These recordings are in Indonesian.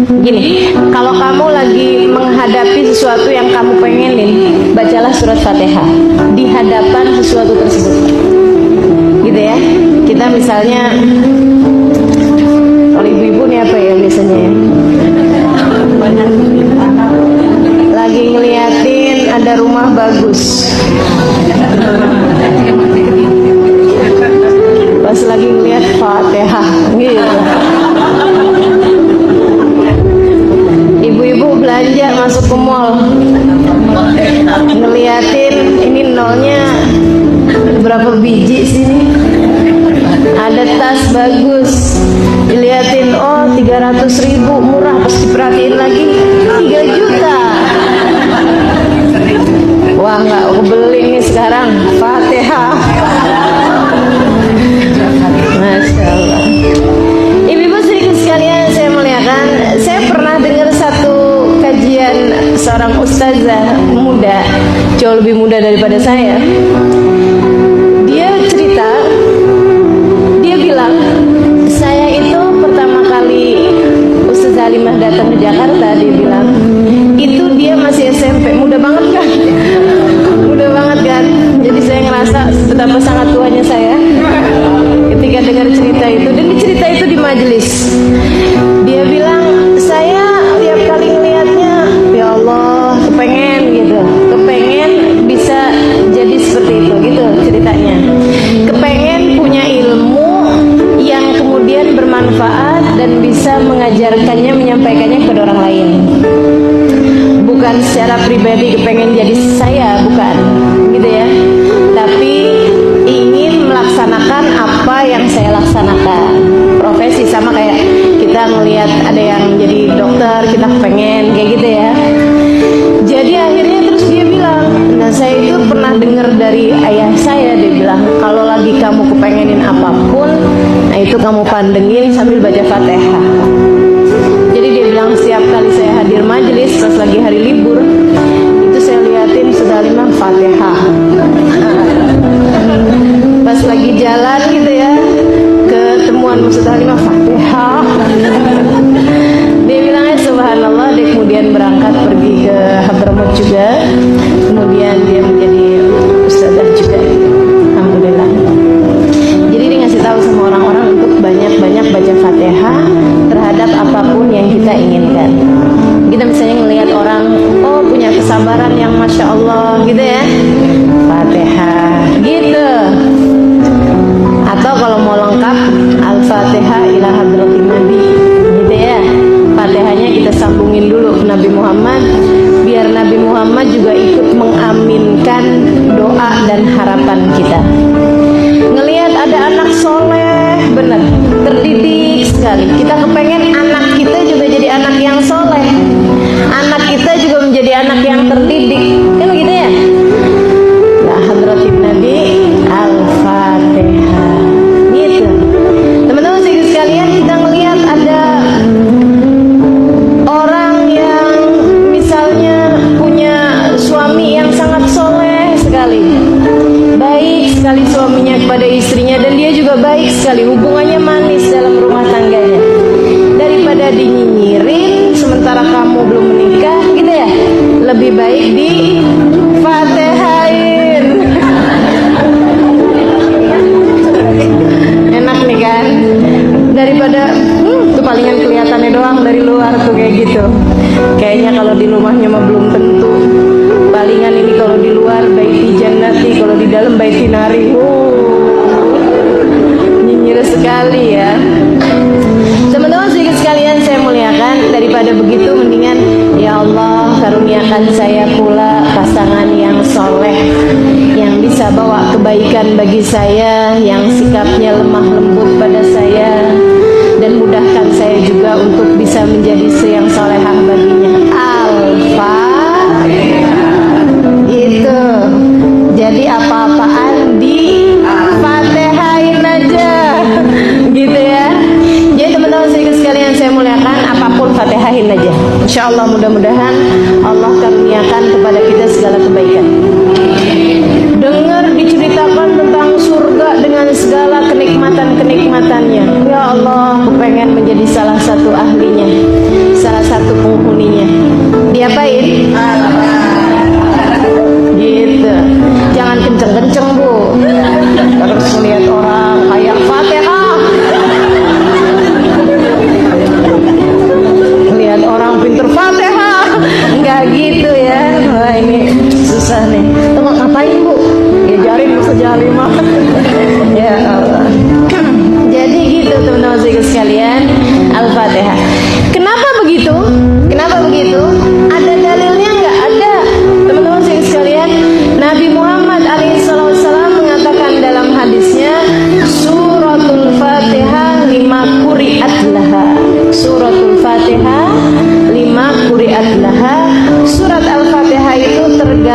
Gini, kalau kamu lagi menghadapi sesuatu yang kamu pengenin, bacalah surat Fatihah di hadapan sesuatu tersebut. Gitu ya. Kita misalnya, kalau ibu-ibu nih apa ya biasanya ya? Lagi ngeliatin ada rumah bagus, pas lagi ngeliat Fatihah gitu. Ibu-ibu belanja masuk ke mall, ngeliatin ini nolnya berapa biji sini, ada tas bagus, diliatin, oh 300.000 murah, pas diperhatiin lagi 3 juta. Wah, nggak kebeli nih sekarang. Fatihah. Masya Allah. Ibu-ibu sedikit sekalian saya muliakan, saya pernah dengar satu kajian seorang ustazah muda, jauh lebih muda daripada saya. Dia cerita, dia bilang, saya itu pertama kali Ustazah Halimah datang ke Jakarta, dia bilang, itu dia masih SMP, muda banget kan? Muda banget kan? Jadi saya ngerasa betapa sangat tuanya saya ketika dengar cerita itu. Dan cerita itu di majelis, dia bilang, saya tiap kali ngelihatnya, ya Allah, kepengen gitu, kepengen bisa jadi seperti itu gitu ceritanya. Kepengen punya ilmu yang kemudian bermanfaat dan bisa mengajarkannya, menyampaikannya kepada orang lain. Bukan secara pribadi kepengen jadi saya, bukan gitu ya, tapi ingin melaksanakan apa yang saya laksanakan. Profesi sama kayak kita ngelihat ada yang jadi dokter, kita kepengen kayak gitu ya. Jadi akhirnya terus dia bilang, nah saya itu pernah dengar dari ayah saya, dia bilang, kalau lagi kamu kepengenin apapun, nah itu kamu pandengin sambil baca Fatihah. Jadi dia bilang, setiap kali saya hadir majelis pas lagi hari libur, itu saya liatin Ustazah Halimah Fatihah. Pas lagi jalan gitu ya, ketemuan Ustazah Halimah Fatihah. Dia bilangnya subhanallah, dia kemudian berangkat pergi ke Hadramaut juga, kemudian dia menjadi ustazah juga, alhamdulillah. Jadi dia ngasih tahu sama orang-orang untuk banyak-banyak baca Fatihah terhadap apapun yang kita inginkan. Kita misalnya ngelihat orang, oh punya kesabaran yang masya Allah gitu ya, Fatihah gitu. Atau kalau mau lengkap, Al-Fatihah ila hadratin Nabi gitu ya. Fatihahnya kita sambungin dulu ke Nabi Muhammad, biar Nabi Muhammad juga ikut mengaminkan doa dan harapan kita. Ngelihat ada anak soleh, bener, terdidik sekali. Kita kepengen anak kita juga jadi anak yang soleh, anak kita juga menjadi anak yang terdidik, kan begitu ya? La hadratin Nabi Al-Fatihah gitu. Teman-teman sekalian, kita ngelihat ada orang yang misalnya punya suami yang sangat soleh sekali, baik sekali suaminya kepada istrinya, dan dia juga baik sekali, hubungannya manis dalam rumah tangganya. Daripada dinyinyirin sementara kamu belum menikah gitu ya, lebih baik di Fatihain. Enak nih kan, daripada tuh palingan kelihatannya doang dari luar tuh kayak gitu. Kayaknya kalau di rumahnya mah belum tentu. Palingan ini kalau di luar baiti jannati, kalau di dalam baiti nari. Nyinyir sekali ya. Teman-teman sedikit sekalian saya muliakan, daripada begitu mendingan ya Allah karuniakan saya pula pasangan yang soleh, yang bisa bawa kebaikan bagi saya, yang sikapnya lemah lembut pada saya, dan mudahkan saya juga untuk bisa menjadi yang solehah baginya. Al-Fatihah itu. Jadi apa-apaan di Fatihain aja gitu ya. Jadi teman-teman sekalian saya muliakan, apapun Fatihain aja. Insyaallah mudah-mudahan Allah karuniakan kepada kita segala kebaikan. Dengar diceritakan tentang surga dengan segala kenikmatan-kenikmatannya. Ya Allah, aku pengen menjadi salah satu ahlinya, salah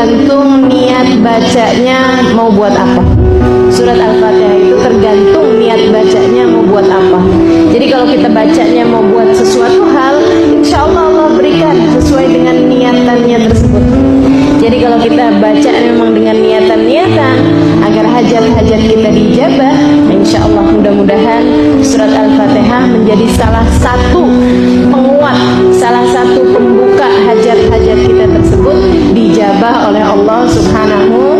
tergantung niat bacanya mau buat apa. Surat Al-Fatihah itu tergantung niat bacanya mau buat apa. Jadi kalau kita bacanya mau buat sesuatu hal, insya Allah Allah berikan sesuai dengan niatannya tersebut. Jadi kalau kita baca memang dengan niatan-niatan agar hajat-hajat kita dijabah, insya Allah mudah-mudahan surat Al-Fatihah menjadi salah satu penguat, salah satu pembuka hajat-hajat kita tersebut dijabah oleh Allah Subhanahu